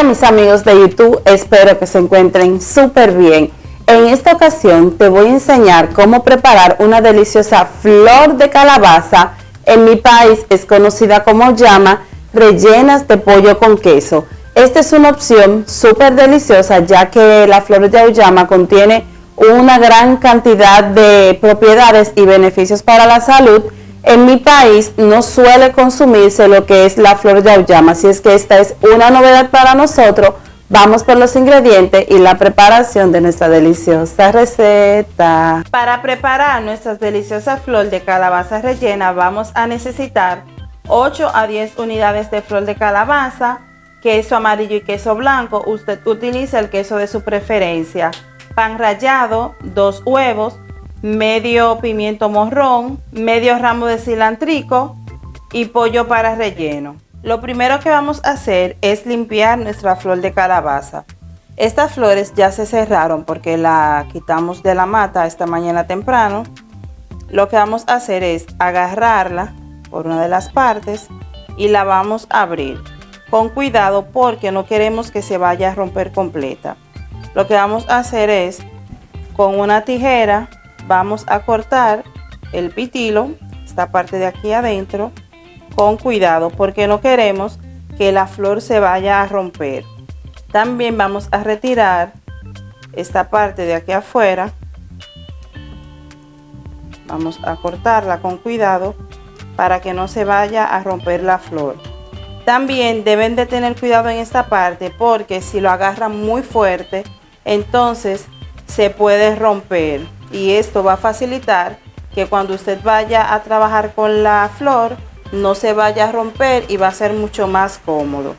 Hola mis amigos de YouTube, espero que se encuentren súper bien. En esta ocasión te voy a enseñar cómo preparar una deliciosa flor de calabaza. En mi país es conocida como llama, rellenas de pollo con queso. Esta es una opción súper deliciosa ya que la flor de auyama contiene una gran cantidad de propiedades y beneficios para la salud. En mi país no suele consumirse lo que es la flor de auyama, así es que esta es una novedad para nosotros. Vamos por los ingredientes y la preparación de nuestra deliciosa receta. Para preparar nuestra deliciosa flor de calabaza rellena vamos a necesitar 8 a 10 unidades de flor de calabaza, queso amarillo y queso blanco. Usted utiliza el queso de su preferencia. Pan rallado, 2 huevos, medio pimiento morrón, medio ramo de cilantrico y pollo para relleno. Lo primero que vamos a hacer es limpiar nuestra flor de calabaza. Estas flores ya se cerraron porque la quitamos de la mata esta mañana temprano. Lo que vamos a hacer es agarrarla por una de las partes y la vamos a abrir con cuidado porque no queremos que se vaya a romper completa. Lo que vamos a hacer es con una tijera vamos a cortar el pitilo, esta parte de aquí adentro, con cuidado porque no queremos que la flor se vaya a romper. También vamos a retirar esta parte de aquí afuera. Vamos a cortarla con cuidado para que no se vaya a romper la flor. También deben de tener cuidado en esta parte porque si lo agarran muy fuerte, entonces se puede romper. Y esto va a facilitar que cuando usted vaya a trabajar con la flor no se vaya a romper y va a ser mucho más cómodo.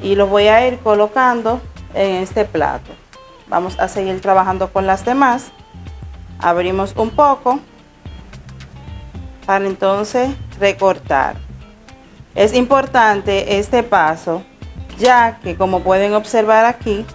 Y lo voy a ir colocando en este plato. Vamos a seguir trabajando con las demás. Abrimos un poco para entonces recortar. Es importante este paso ya que, como pueden observar aquí,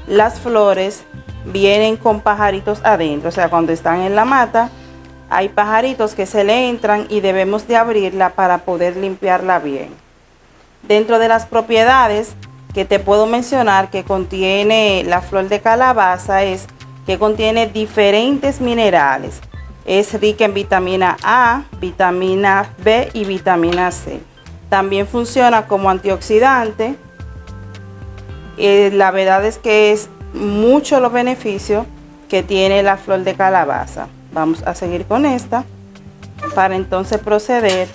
las flores vienen con pajaritos adentro, o sea, cuando están en la mata hay pajaritos que se le entran y debemos de abrirla para poder limpiarla bien. Dentro de las propiedades que te puedo mencionar que contiene la flor de calabaza es que contiene diferentes minerales. Es rica en vitamina A, vitamina B y vitamina C. También funciona como antioxidante. La verdad es que es mucho los beneficios que tiene la flor de calabaza. Vamos a seguir con esta para entonces proceder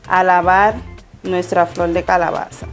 a lavar nuestra flor de calabaza.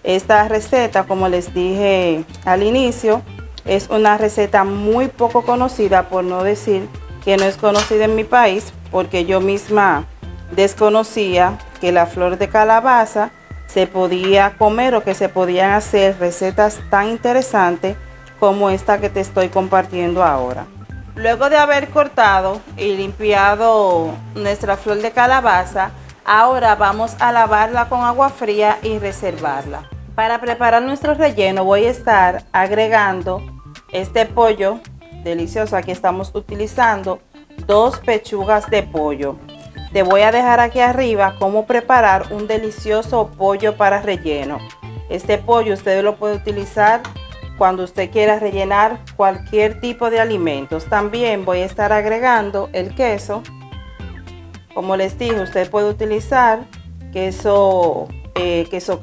Esta receta, como les dije al inicio, es una receta muy poco conocida, por no decir que no es conocida en mi país, porque yo misma desconocía que la flor de calabaza se podía comer o que se podían hacer recetas tan interesantes como esta que te estoy compartiendo ahora. Luego de haber cortado y limpiado nuestra flor de calabaza, ahora vamos a lavarla con agua fría y reservarla. Para preparar nuestro relleno voy a estar agregando este pollo delicioso. Aquí estamos utilizando 2 pechugas de pollo. Te voy a dejar aquí arriba cómo preparar un delicioso pollo para relleno. Este pollo usted lo puede utilizar cuando usted quiera rellenar cualquier tipo de alimentos. También voy a estar agregando el queso. Como les dije, usted puede utilizar queso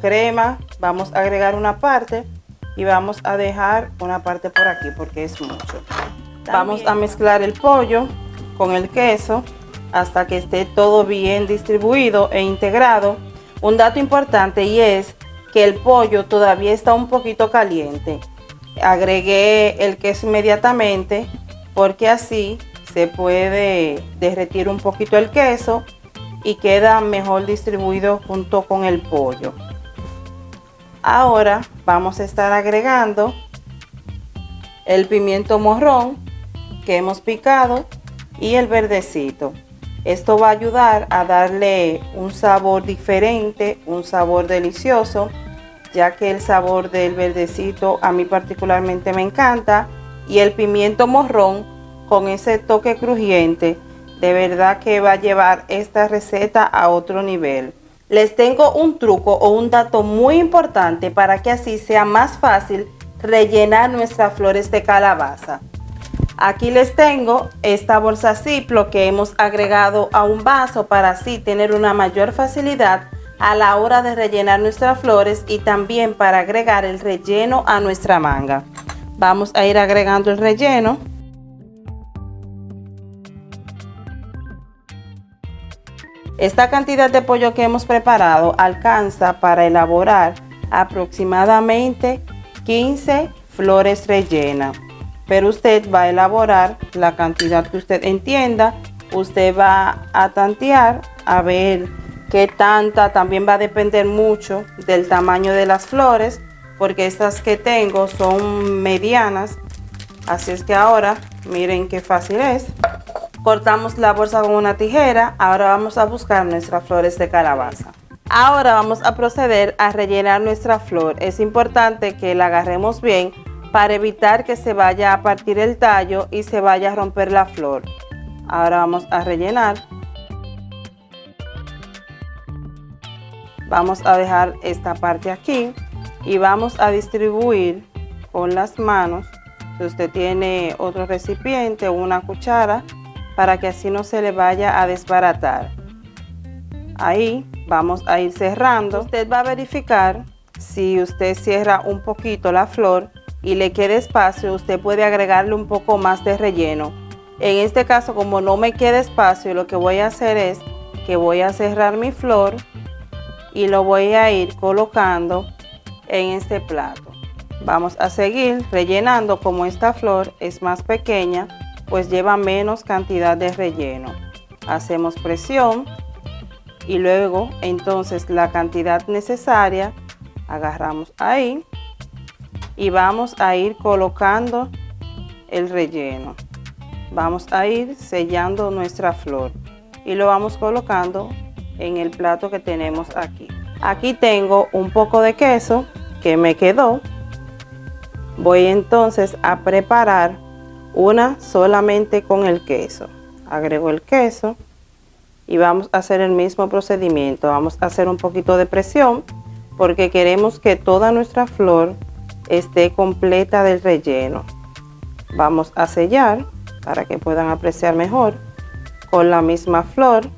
crema. Vamos a agregar una parte y vamos a dejar una parte por aquí porque es mucho. Vamos a mezclar el pollo con el queso hasta que esté todo bien distribuido e integrado. Un dato importante y es que el pollo todavía está un poquito caliente. Agregué el queso inmediatamente porque así se puede derretir un poquito el queso y queda mejor distribuido junto con el pollo. Ahora vamos a estar agregando el pimiento morrón que hemos picado y el verdecito. Esto va a ayudar a darle un sabor diferente, un sabor delicioso, ya que el sabor del verdecito a mí particularmente me encanta, y el pimiento morrón con ese toque crujiente de verdad que va a llevar esta receta a otro nivel. Les tengo un truco o un dato muy importante para que así sea más fácil rellenar nuestras flores de calabaza. Aquí les tengo esta bolsa Ziploc que hemos agregado a un vaso para así tener una mayor facilidad a la hora de rellenar nuestras flores y también para agregar el relleno a nuestra manga. Vamos a ir agregando el relleno. Esta cantidad de pollo que hemos preparado alcanza para elaborar aproximadamente 15 flores rellenas. Pero usted va a elaborar la cantidad que usted entienda. Usted va a tantear a ver qué tanta. También va a depender mucho del tamaño de las flores, porque estas que tengo son medianas. Así es que ahora miren qué fácil es. Cortamos la bolsa con una tijera. Ahora vamos a buscar nuestras flores de calabaza. Ahora vamos a proceder a rellenar nuestra flor. Es importante que la agarremos bien para evitar que se vaya a partir el tallo y se vaya a romper la flor. Ahora vamos a rellenar. Vamos a dejar esta parte aquí y vamos a distribuir con las manos. Si usted tiene otro recipiente o una cuchara, para que así no se le vaya a desbaratar. Ahí vamos a ir cerrando. Usted va a verificar si usted cierra un poquito la flor y le queda espacio, usted puede agregarle un poco más de relleno. En este caso, como no me queda espacio, lo que voy a hacer es que voy a cerrar mi flor y lo voy a ir colocando en este plato. Vamos a seguir rellenando. Como esta flor es más pequeña, pues lleva menos cantidad de relleno. Hacemos presión y luego entonces la cantidad necesaria agarramos ahí y vamos a ir colocando el relleno. Vamos a ir sellando nuestra flor y lo vamos colocando en el plato que tenemos aquí. Aquí tengo un poco de queso que me quedó. Voy entonces a preparar una solamente con el queso. Agrego el queso y vamos a hacer el mismo procedimiento. Vamos a hacer un poquito de presión porque queremos que toda nuestra flor esté completa del relleno. Vamos a sellar para que puedan apreciar mejor. Con la misma flor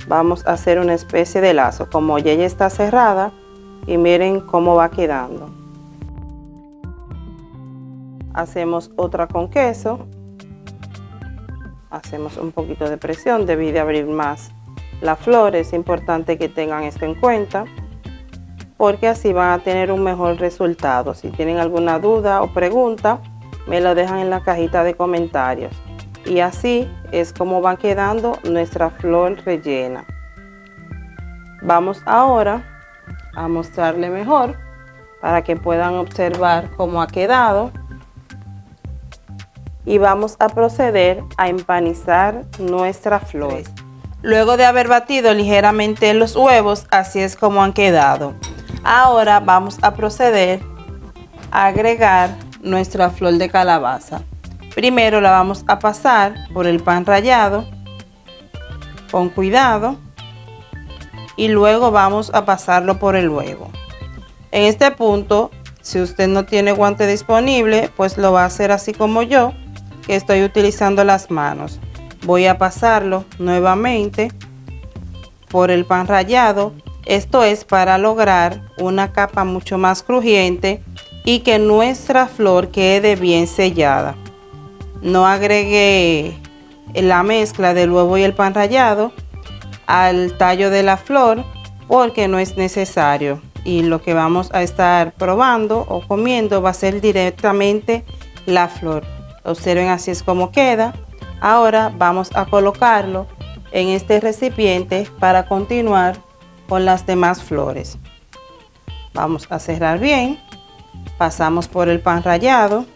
vamos a hacer una especie de lazo, como ya está cerrada, y miren cómo va quedando. Hacemos otra con queso. Hacemos un poquito de presión, debí de abrir más la flor. Es importante que tengan esto en cuenta, porque así van a tener un mejor resultado. Si tienen alguna duda o pregunta, me lo dejan en la cajita de comentarios. Y así es como va quedando nuestra flor rellena. Vamos ahora a mostrarle mejor para que puedan observar cómo ha quedado. Y vamos a proceder a empanizar nuestra flor. Luego de haber batido ligeramente los huevos, así es como han quedado. Ahora vamos a proceder a agregar nuestra flor de calabaza. Primero la vamos a pasar por el pan rallado con cuidado y luego vamos a pasarlo por el huevo. En este punto, si usted no tiene guante disponible, pues lo va a hacer así como yo, que estoy utilizando las manos. Voy a pasarlo nuevamente por el pan rallado. Esto es para lograr una capa mucho más crujiente y que nuestra flor quede bien sellada. No agregue la mezcla del huevo y el pan rallado al tallo de la flor porque no es necesario, y lo que vamos a estar probando o comiendo va a ser directamente la flor. Observen, así es como queda. Ahora vamos a colocarlo en este recipiente para continuar con las demás flores. Vamos a cerrar bien. Pasamos por el pan rallado.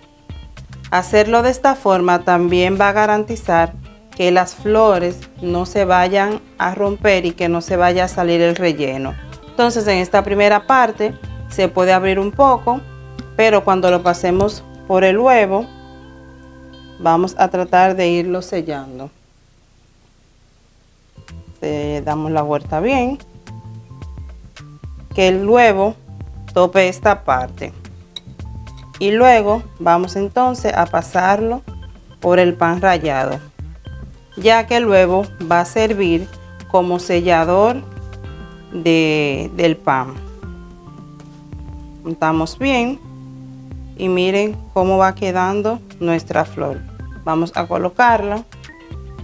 Hacerlo de esta forma también va a garantizar que las flores no se vayan a romper y que no se vaya a salir el relleno. Entonces, en esta primera parte se puede abrir un poco, pero cuando lo pasemos por el huevo vamos a tratar de irlo sellando. Le damos la vuelta bien que el huevo tope esta parte. Y luego vamos entonces a pasarlo por el pan rallado, ya que el huevo va a servir como sellador del pan. Untamos bien y miren cómo va quedando nuestra flor. Vamos a colocarla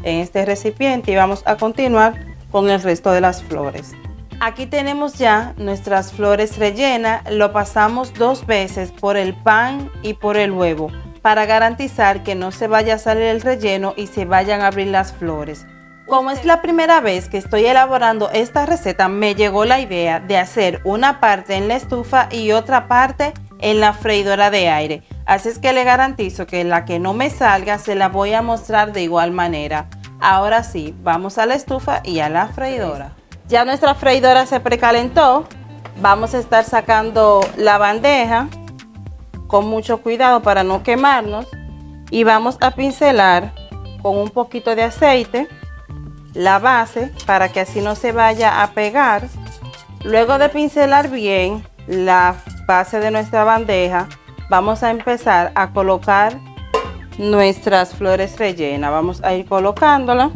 en este recipiente y vamos a continuar con el resto de las flores. Aquí tenemos ya nuestras flores rellenas. Lo pasamos 2 veces por el pan y por el huevo para garantizar que no se vaya a salir el relleno y se vayan a abrir las flores. Como es la primera vez que estoy elaborando esta receta, me llegó la idea de hacer una parte en la estufa y otra parte en la freidora de aire. Así es que le garantizo que la que no me salga se la voy a mostrar de igual manera. Ahora sí, vamos a la estufa y a la freidora. Ya nuestra freidora se precalentó. Vamos a estar sacando la bandeja con mucho cuidado para no quemarnos. Y vamos a pincelar con un poquito de aceite la base para que así no se vaya a pegar. Luego de pincelar bien la base de nuestra bandeja, vamos a empezar a colocar nuestras flores rellenas. Vamos a ir colocándolas.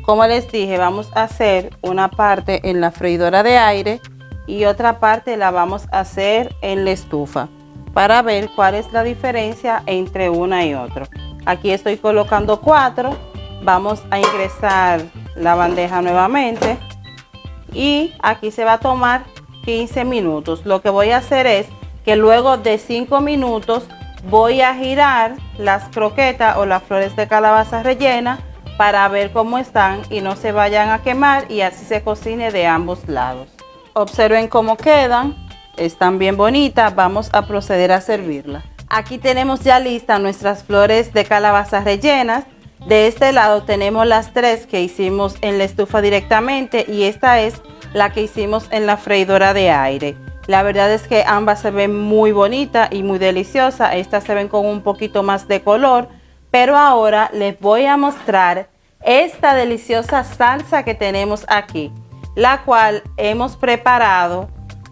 Como les dije, vamos a hacer una parte en la freidora de aire y otra parte la vamos a hacer en la estufa para ver cuál es la diferencia entre una y otra. Aquí estoy colocando 4. Vamos a ingresar la bandeja nuevamente y aquí se va a tomar 15 minutos. Lo que voy a hacer es que luego de 5 minutos voy a girar las croquetas o las flores de calabaza rellenas para ver cómo están y no se vayan a quemar y así se cocine de ambos lados. Observen cómo quedan, están bien bonitas. Vamos a proceder a servirlas. Aquí tenemos ya listas nuestras flores de calabaza rellenas. De este lado tenemos las 3 que hicimos en la estufa directamente y esta es la que hicimos en la freidora de aire. La verdad es que ambas se ven muy bonitas y muy deliciosas. Estas se ven con un poquito más de color. Pero ahora les voy a mostrar esta deliciosa salsa que tenemos aquí, la cual hemos preparado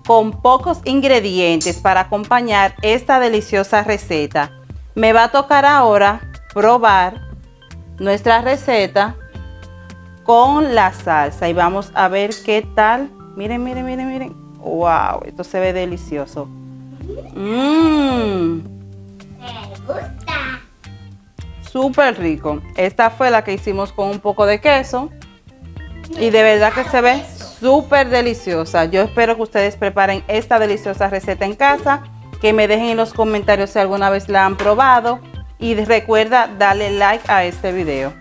con pocos ingredientes para acompañar esta deliciosa receta. Me va a tocar ahora probar nuestra receta con la salsa y vamos a ver qué tal. Miren, miren, miren, miren. Wow, esto se ve delicioso. Me gusta. Súper rico. Esta fue la que hicimos con un poco de queso y de verdad que se ve súper deliciosa. Yo espero que ustedes preparen esta deliciosa receta en casa, que me dejen en los comentarios si alguna vez la han probado y recuerda darle like a este video.